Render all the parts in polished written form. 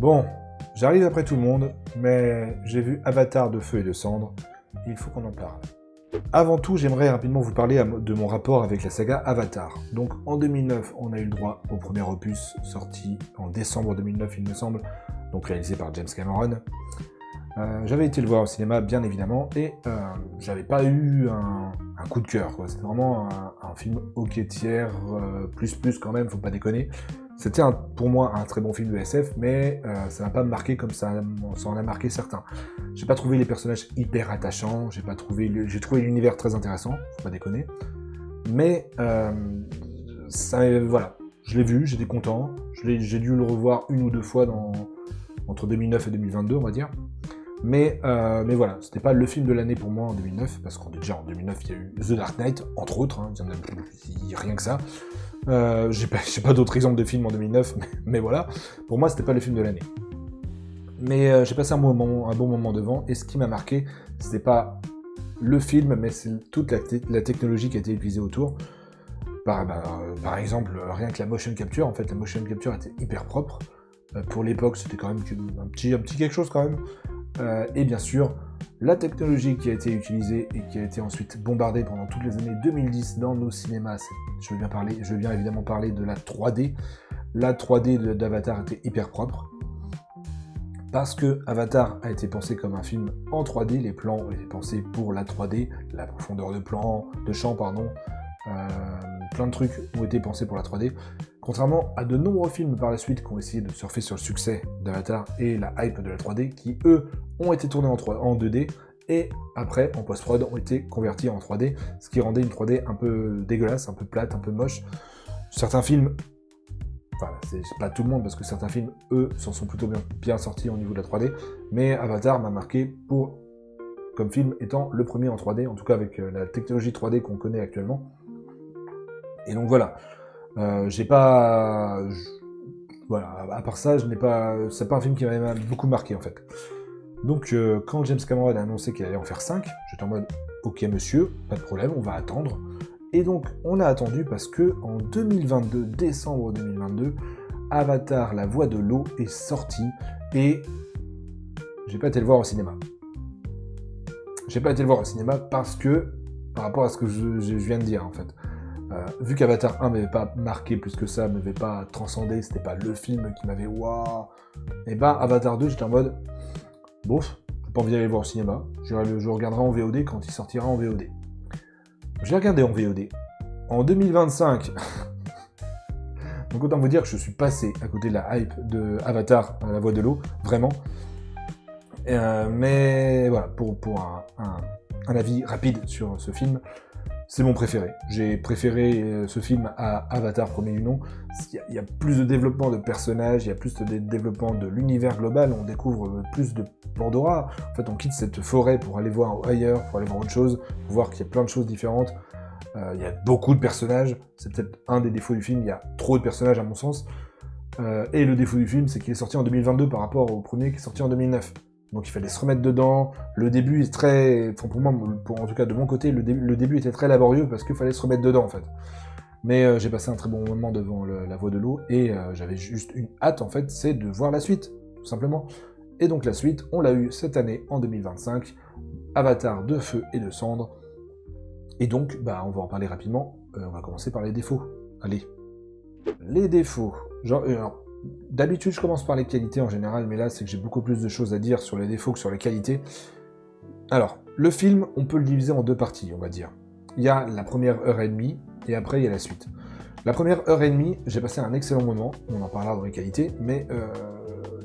Bon, j'arrive après tout le monde, mais j'ai vu Avatar de feu et de cendres, et il faut qu'on en parle. Avant tout, j'aimerais rapidement vous parler de mon rapport avec la saga Avatar. Donc en 2009, on a eu le droit au premier opus, sorti en décembre 2009 il me semble, donc réalisé par James Cameron. J'avais été le voir au cinéma bien évidemment, et j'avais pas eu un coup de cœur, quoi. C'était vraiment un film ok tiers, plus quand même, faut pas déconner. C'était pour moi un très bon film de SF, mais ça m'a pas marqué comme ça en a marqué certains. J'ai pas trouvé les personnages hyper attachants, j'ai trouvé l'univers très intéressant, faut pas déconner. Mais voilà, je l'ai vu, j'étais content, j'ai dû le revoir une ou deux fois entre 2009 et 2022, on va dire. Mais voilà, c'était pas le film de l'année pour moi en 2009, parce qu'en 2009 il y a eu The Dark Knight, entre autres, hein, il y a rien que ça. J'ai pas d'autres exemples de films en 2009, mais voilà, pour moi c'était pas le film de l'année. Mais j'ai passé un bon moment devant, et ce qui m'a marqué, c'était pas le film, mais c'est toute la technologie qui a été utilisée autour. Par exemple, rien que la motion capture, en fait la motion capture était hyper propre. Pour l'époque, c'était quand même un petit quelque chose quand même. Et bien sûr, la technologie qui a été utilisée et qui a été ensuite bombardée pendant toutes les années 2010 dans nos cinémas, je veux bien évidemment parler de la 3D. La 3D d'Avatar était hyper propre. Parce que Avatar a été pensé comme un film en 3D, les plans ont été pensés pour la 3D, la profondeur de champ, plein de trucs ont été pensés pour la 3D. Contrairement à de nombreux films par la suite qui ont essayé de surfer sur le succès d'Avatar et la hype de la 3D, qui eux ont été tournés en 2D, et après, en post-prod, ont été convertis en 3D, ce qui rendait une 3D un peu dégueulasse, un peu plate, un peu moche. Certains films, enfin, c'est pas tout le monde, parce que certains films, eux, s'en sont plutôt bien sortis au niveau de la 3D, mais Avatar m'a marqué comme film étant le premier en 3D, en tout cas avec la technologie 3D qu'on connaît actuellement. Et donc voilà. Voilà, à part ça, c'est pas un film qui m'a beaucoup marqué en fait. Donc quand James Cameron a annoncé qu'il allait en faire 5, j'étais en mode ok monsieur, pas de problème, on va attendre. Et donc on a attendu parce que en 2022, décembre 2022, Avatar, la voix de l'eau est sorti, et j'ai pas été le voir au cinéma. J'ai pas été le voir au cinéma parce que, par rapport à ce que je viens de dire en fait. Vu qu'Avatar 1 m'avait pas marqué plus que ça, m'avait pas transcendé, c'était pas le film qui m'avait waouh, et ben Avatar 2, j'étais en mode bof, j'ai pas envie d'aller le voir au cinéma, je regarderai en VOD quand il sortira en VOD. Je l'ai regardé en VOD en 2025. Donc autant vous dire que je suis passé à côté de la hype de Avatar, la voix de l'eau, vraiment. Mais voilà, pour un avis rapide sur ce film, c'est mon préféré. J'ai préféré ce film à Avatar premier du nom. Il y a plus de développement de personnages, il y a plus de développement de l'univers global, on découvre plus de Pandora. En fait, on quitte cette forêt pour aller voir ailleurs, pour aller voir autre chose, pour voir qu'il y a plein de choses différentes. Il y a beaucoup de personnages, c'est peut-être un des défauts du film, il y a trop de personnages à mon sens. Et le défaut du film, c'est qu'il est sorti en 2022 par rapport au premier qui est sorti en 2009. Donc il fallait se remettre dedans. Le début est très... Enfin, pour moi, en tout cas de mon côté, le début était très laborieux parce qu'il fallait se remettre dedans en fait. Mais j'ai passé un très bon moment devant la voix de l'eau, et j'avais juste une hâte en fait, c'est de voir la suite, tout simplement. Et donc la suite, on l'a eu cette année en 2025, Avatar de feu et de cendres. Et donc, on va en parler rapidement. On va commencer par les défauts. Allez. Les défauts. D'habitude, je commence par les qualités en général, mais là, c'est que j'ai beaucoup plus de choses à dire sur les défauts que sur les qualités. Alors, le film, on peut le diviser en deux parties, on va dire. Il y a la première heure et demie, et après, il y a la suite. La première heure et demie, j'ai passé un excellent moment, on en parlera dans les qualités, mais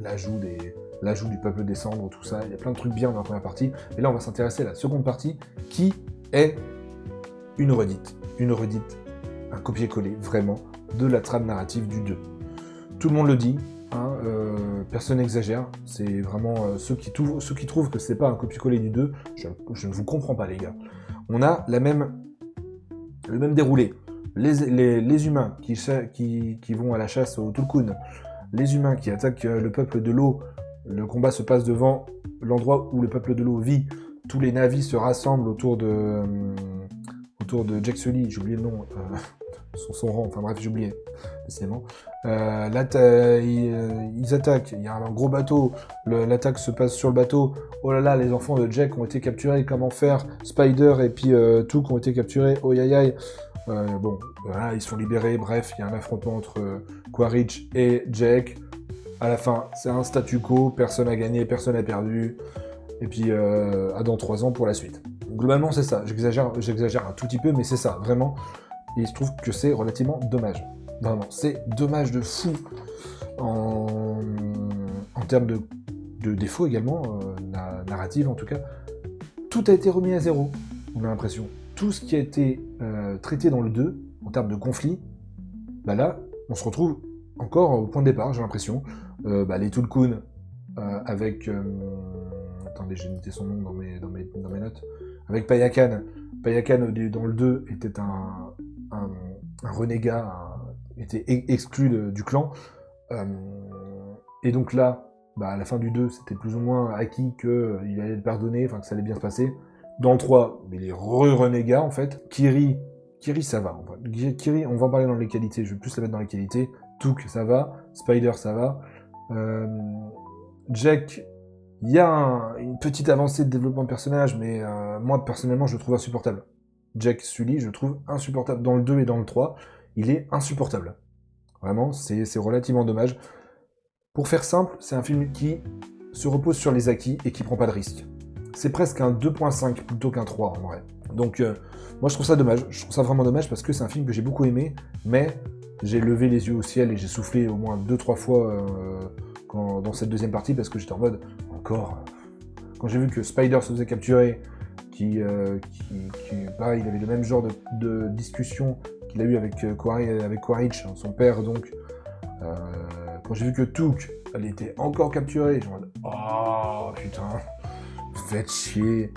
l'ajout du peuple des cendres, tout ça, il y a plein de trucs bien dans la première partie, et là, on va s'intéresser à la seconde partie, qui est une redite, un copier-coller, vraiment, de la trame narrative du 2. Tout le monde le dit, hein, personne n'exagère, c'est vraiment ceux qui trouvent que c'est pas un copier-coller du 2, je ne vous comprends pas les gars. On a le même déroulé. Les humains qui vont à la chasse au Tulkun, les humains qui attaquent le peuple de l'eau, le combat se passe devant l'endroit où le peuple de l'eau vit, tous les navis se rassemblent autour de Jack Sully, j'ai oublié le nom, son rang, enfin bref, j'ai oublié, décidément. Là, ils attaquent, il y a un gros bateau, l'attaque se passe sur le bateau, oh là là, les enfants de Jack ont été capturés, comment faire? Spider et puis Took ont été capturés, oh aïe aïe. Bon, voilà, ils sont libérés, bref, il y a un affrontement entre Quaritch et Jack. À la fin, c'est un statu quo, personne n'a gagné, personne n'a perdu. Et puis, à dans 3 ans pour la suite. Globalement, c'est ça. J'exagère un tout petit peu, mais c'est ça, vraiment. Et il se trouve que c'est relativement dommage. Vraiment, c'est dommage de fou. En termes de défauts également, narrative en tout cas. Tout a été remis à zéro, on a l'impression. Tout ce qui a été traité dans le 2, en termes de conflit, bah là, on se retrouve encore au point de départ, j'ai l'impression. Les Tulkun avec... attendez, j'ai noté son nom dans mes notes. Avec Payakan. Payakan, dans le 2, était un renégat, était exclu du clan. Et donc là, à la fin du 2, c'était plus ou moins acquis qu'il allait le pardonner, enfin que ça allait bien se passer. Dans le 3, il est renégat en fait. Kiri, ça va. Kiri, on va en parler dans les qualités, je vais plus la mettre dans les qualités. Took, ça va. Spider, ça va. Jack, il y a une petite avancée de développement de personnage, mais moi, personnellement, je le trouve insupportable. Jack Sully, je le trouve insupportable. Dans le 2 et dans le 3, il est insupportable. Vraiment, c'est relativement dommage. Pour faire simple, c'est un film qui se repose sur les acquis et qui prend pas de risques. C'est presque un 2.5 plutôt qu'un 3, en vrai. Donc, moi, je trouve ça dommage. Je trouve ça vraiment dommage parce que c'est un film que j'ai beaucoup aimé, mais j'ai levé les yeux au ciel et j'ai soufflé au moins 2-3 fois dans cette deuxième partie parce que j'étais en mode... Encore, quand j'ai vu que Spider se faisait capturer, pareil, il avait le même genre de discussion qu'il a eu avec Quaritch, son père donc. Quand j'ai vu que Took, elle était encore capturée, je me dis, oh putain, faites chier.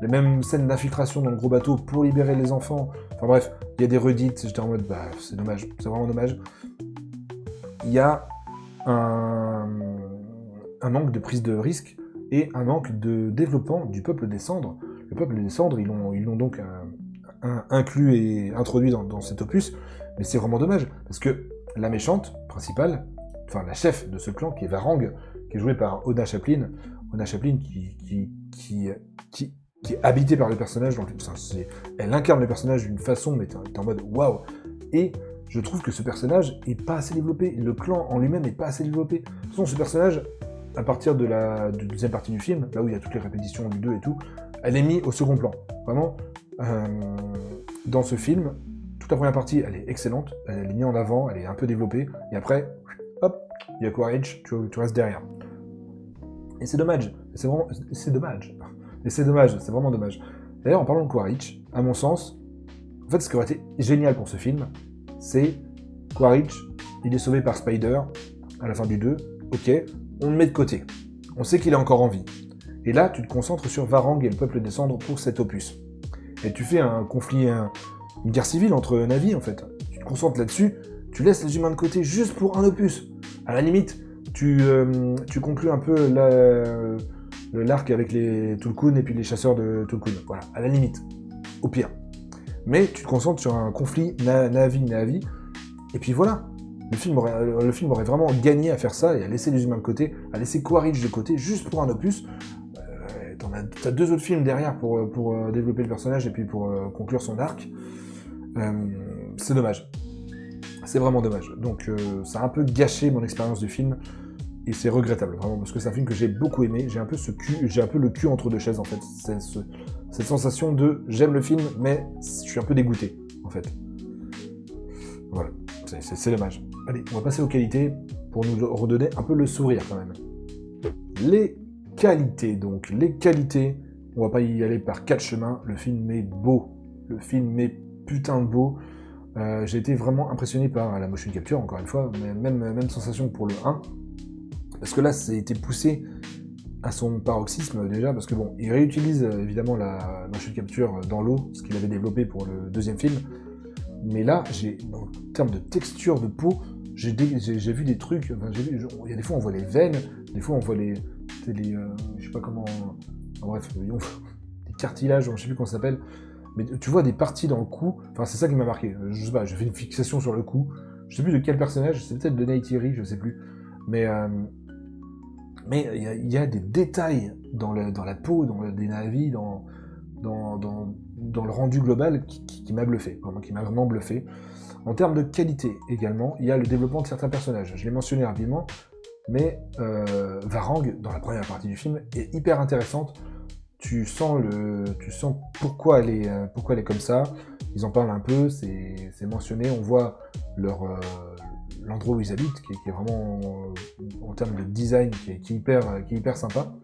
Les mêmes scènes d'infiltration dans le gros bateau pour libérer les enfants. Enfin bref, il y a des redites, j'étais en mode, c'est dommage, c'est vraiment dommage. Il y a un manque de prise de risque et un manque de développement du peuple des cendres. Le peuple des cendres, ils l'ont donc inclus et introduit dans cet opus, mais c'est vraiment dommage, parce que la méchante principale, enfin la chef de ce clan, qui est Varang, qui est jouée par Oda Chaplin qui est habitée par le personnage, elle incarne le personnage d'une façon, mais t'es en mode waouh. Et je trouve que ce personnage est pas assez développé, le clan en lui-même est pas assez développé. De toute façon, ce personnage, à partir de la deuxième partie du film, là où il y a toutes les répétitions du 2 et tout, elle est mise au second plan. Vraiment, dans ce film, toute la première partie, elle est excellente, elle est mise en avant, elle est un peu développée, et après, hop, il y a Quaritch, tu restes derrière. Et c'est dommage, c'est dommage, c'est vraiment dommage. D'ailleurs, en parlant de Quaritch, à mon sens, en fait, ce qui aurait été génial pour ce film, c'est Quaritch, il est sauvé par Spider, à la fin du 2, ok, on le met de côté. On sait qu'il est encore en vie. Et là, tu te concentres sur Varang et le peuple des cendres pour cet opus. Et tu fais un conflit, une guerre civile entre navis, en fait. Tu te concentres là-dessus, tu laisses les humains de côté juste pour un opus. À la limite, tu conclus un peu l'arc avec les Tulkun et puis les chasseurs de Tulkun. Voilà, à la limite. Au pire. Mais tu te concentres sur un conflit navi, et puis voilà. Le film aurait vraiment gagné à faire ça et à laisser les humains de côté, à laisser Quaritch de côté, juste pour un opus. T'as 2 autres films derrière pour développer le personnage et puis pour conclure son arc. C'est dommage. C'est vraiment dommage. Donc ça a un peu gâché mon expérience du film et c'est regrettable, vraiment, parce que c'est un film que j'ai beaucoup aimé. J'ai un peu le cul entre 2 chaises, en fait. Cette sensation de j'aime le film, mais je suis un peu dégoûté, en fait. Voilà, c'est dommage. Allez, on va passer aux qualités pour nous redonner un peu le sourire, quand même. Les qualités, donc. Les qualités, on va pas y aller par 4 chemins. Le film est beau. Le film est putain de beau. J'ai été vraiment impressionné par la motion capture, encore une fois, mais même sensation que pour le 1. Parce que là, ça a été poussé à son paroxysme déjà, parce que bon, il réutilise évidemment la motion capture dans l'eau, ce qu'il avait développé pour le 2e film. Mais là, en termes de texture de peau, j'ai vu des trucs, enfin, il y a des fois on voit les veines, des fois on voit les je sais pas comment, enfin, bref, les cartilages, je sais plus comment ça s'appelle, mais tu vois des parties dans le coup, enfin c'est ça qui m'a marqué, je sais pas, je fais une fixation sur le coup, je sais plus de quel personnage, c'est peut-être de Neytiri, je sais plus, mais il y a des détails dans la peau, des navis, dans le rendu global qui m'a bluffé, vraiment, qui m'a vraiment bluffé. En termes de qualité également, il y a le développement de certains personnages. Je l'ai mentionné rapidement, mais Varang, dans la première partie du film, est hyper intéressante. Tu sens pourquoi elle est comme ça. Ils en parlent un peu, c'est mentionné. On voit l'endroit où ils habitent, qui est vraiment, en termes de design, qui est hyper sympa.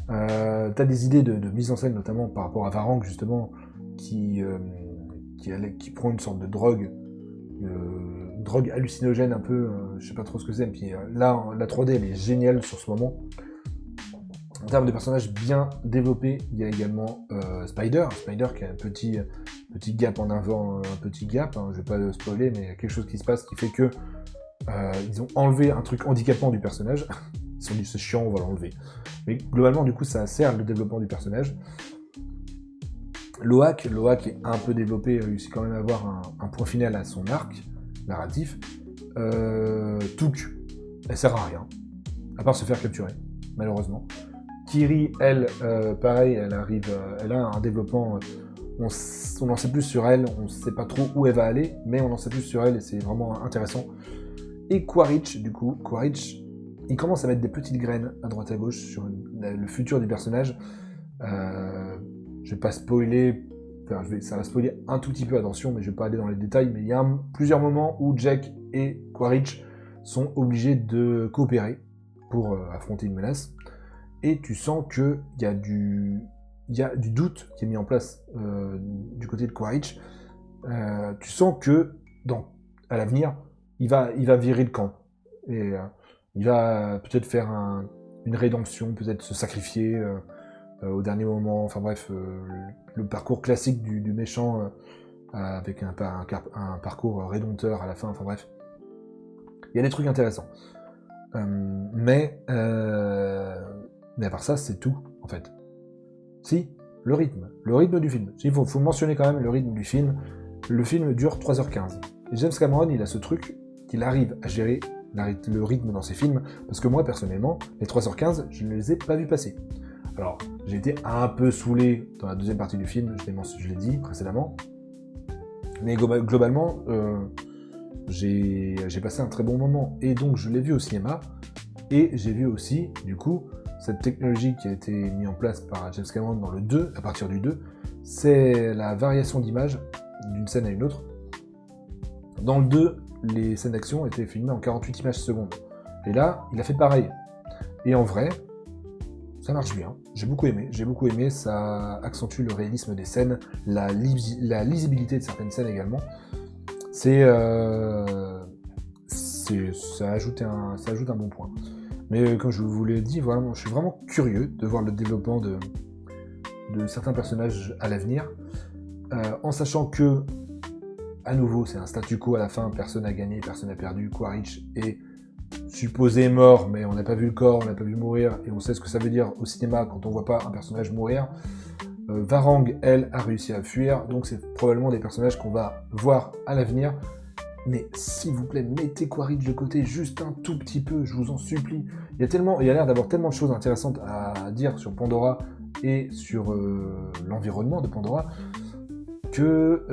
T'as des idées de mise en scène, notamment par rapport à Varang, justement, qui prend une sorte de drogue hallucinogène un peu, je sais pas trop ce que c'est, puis là, la 3D, elle est géniale sur ce moment. En termes de personnages bien développés, il y a également Spider qui a un petit gap en avant, un petit gap, hein, je vais pas le spoiler, mais il y a quelque chose qui se passe qui fait que ils ont enlevé un truc handicapant du personnage. Ils se sont dit c'est chiant, on va l'enlever. Mais globalement, du coup, ça sert le développement du personnage. Loak est un peu développé, réussit quand même à avoir un point final à son arc narratif. Took, elle sert à rien, à part se faire capturer, malheureusement. Kiri, elle, pareil, elle a un développement, on en sait plus sur elle, on sait pas trop où elle va aller, mais on en sait plus sur elle et c'est vraiment intéressant. Et Quaritch, du coup, il commence à mettre des petites graines à droite à gauche sur le futur du personnage. Je vais pas spoiler, ça va spoiler un tout petit peu, attention, mais je vais pas aller dans les détails, mais il y a plusieurs moments où Jack et Quaritch sont obligés de coopérer pour affronter une menace. Et tu sens qu'il y a du doute qui est mis en place du côté de Quaritch. Tu sens que, à l'avenir, il va virer le camp. Et il va peut-être faire une rédemption, peut-être se sacrifier au dernier moment. Enfin bref, le parcours classique du méchant avec un parcours rédempteur à la fin. Enfin bref, il y a des trucs intéressants. Mais à part ça, c'est tout, en fait. Si, le rythme du film. Il faut mentionner quand même le rythme du film. Le film dure 3h15. Et James Cameron, il a ce truc qu'il arrive à gérer le rythme dans ses films, parce que moi, personnellement, les 3h15, je ne les ai pas vus passer. Alors, j'ai été un peu saoulé dans la deuxième partie du film, je l'ai dit précédemment, mais globalement, j'ai passé un très bon moment, et donc je l'ai vu au cinéma, et j'ai vu aussi, du coup, cette technologie qui a été mise en place par James Cameron dans le 2, à partir du 2, c'est la variation d'image d'une scène à une autre. Dans le 2, les scènes d'action étaient filmées en 48 images secondes. Et là, il a fait pareil. Et en vrai, ça marche bien. J'ai beaucoup aimé, ça accentue le réalisme des scènes, la lisibilité de certaines scènes également. Ça ajoute un bon point. Mais comme je vous l'ai dit, vraiment, je suis vraiment curieux de voir le développement de certains personnages à l'avenir, en sachant que, à nouveau, c'est un statu quo à la fin, personne n'a gagné, personne n'a perdu. Quaritch est supposé mort, mais on n'a pas vu le corps, on n'a pas vu mourir, et on sait ce que ça veut dire au cinéma quand on voit pas un personnage mourir. Varang, elle, a réussi à fuir, donc c'est probablement des personnages qu'on va voir à l'avenir. Mais s'il vous plaît, mettez Quaritch de côté juste un tout petit peu, je vous en supplie. Il y a l'air d'avoir tellement de choses intéressantes à dire sur Pandora et sur l'environnement de Pandora que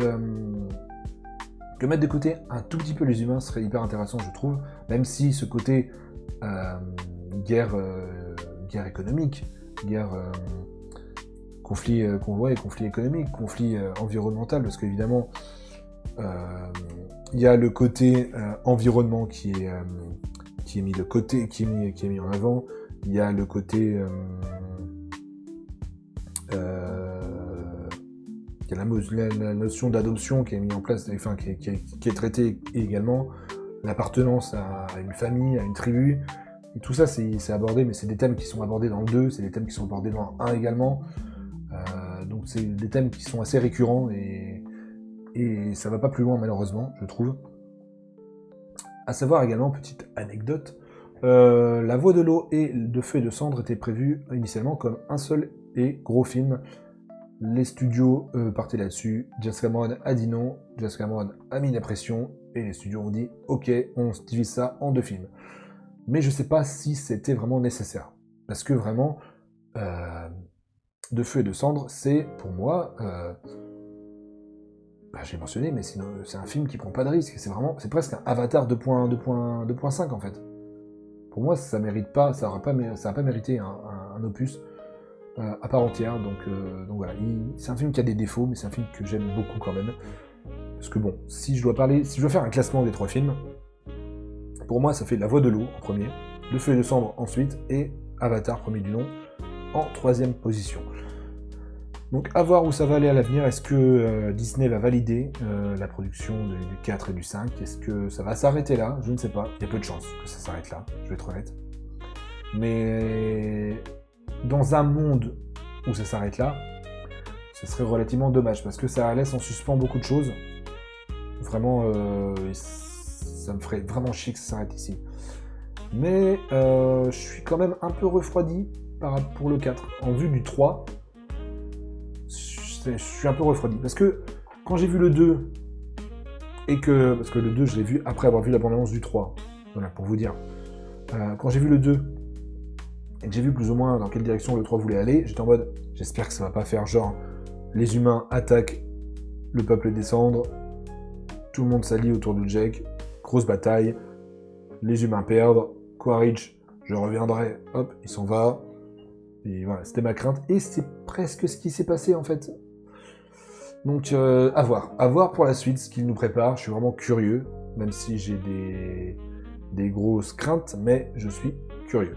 mettre de côté un tout petit peu les humains serait hyper intéressant, je trouve, même si ce côté guerre économique, conflit économique, conflit environnemental, parce qu'évidemment, il y a le côté environnement qui est mis de côté, qui est mis en avant. Il y a le côté il y a la notion d'adoption qui est mise en place, enfin qui est traitée également. L'appartenance à une famille, à une tribu. Et tout ça, c'est abordé, mais c'est des thèmes qui sont abordés dans le 2, c'est des thèmes qui sont abordés dans le 1 également. Donc c'est des thèmes qui sont assez récurrents et ça va pas plus loin malheureusement, je trouve. À savoir également, petite anecdote, La Voix de l'eau et de Feu et de Cendre étaient prévus initialement comme un seul et gros film Les studios partaient là-dessus, James Cameron a dit non, James Cameron a mis la pression, et les studios ont dit « Ok, on se divise ça en 2 films ». Mais je sais pas si c'était vraiment nécessaire. Parce que vraiment, De Feu et de Cendres, c'est, pour moi, j'ai mentionné, mais c'est un film qui prend pas de risque. C'est presque un Avatar 2.5 en fait. Pour moi, ça mérite pas, ça a pas mérité un opus à part entière. Donc voilà, c'est un film qui a des défauts, mais c'est un film que j'aime beaucoup quand même. Parce que bon, si je dois faire un classement des 3 films, pour moi, ça fait La Voix de l'eau en premier, De Feu et de Cendres ensuite, et Avatar, premier du nom, en 3e position. Donc à voir où ça va aller à l'avenir. Est-ce que Disney va valider la production du 4 et du 5? Est-ce que ça va s'arrêter là? Je ne sais pas. Il y a peu de chances que ça s'arrête là, je vais être honnête. Mais dans un monde où ça s'arrête là, ce serait relativement dommage, parce que ça laisse en suspens beaucoup de choses. Vraiment, ça me ferait vraiment chier que ça s'arrête ici. Mais je suis quand même un peu refroidi pour le 4. En vue du 3, je suis un peu refroidi. Parce que quand j'ai vu le 2, parce que le 2, je l'ai vu après avoir vu la bande-annonce du 3. Voilà, pour vous dire. Quand j'ai vu le 2, et que j'ai vu plus ou moins dans quelle direction le 3 voulait aller, j'étais en mode, j'espère que ça va pas faire genre, les humains attaquent le peuple des cendres, tout le monde s'allie autour de Jake, grosse bataille, les humains perdent, Quaritch, je reviendrai, hop, il s'en va. Et voilà, c'était ma crainte, et c'est presque ce qui s'est passé en fait. Donc à voir pour la suite ce qu'il nous prépare. Je suis vraiment curieux, même si j'ai des grosses craintes, mais je suis curieux.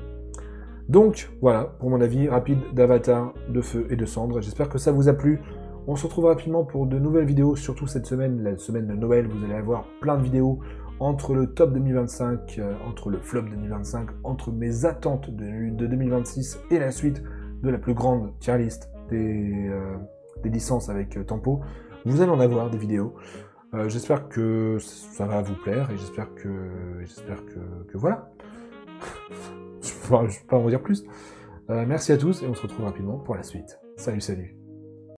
Donc voilà, pour mon avis rapide d'Avatar, de Feu et de Cendres. J'espère que ça vous a plu. On se retrouve rapidement pour de nouvelles vidéos, surtout cette semaine, la semaine de Noël. Vous allez avoir plein de vidéos entre le top 2025, entre le flop 2025, entre mes attentes de 2026 et la suite de la plus grande tier list des licences avec Tempo. Vous allez en avoir des vidéos. J'espère que ça va vous plaire, et j'espère que voilà. Je ne peux pas en dire plus. Merci à tous, et on se retrouve rapidement pour la suite. Salut, salut.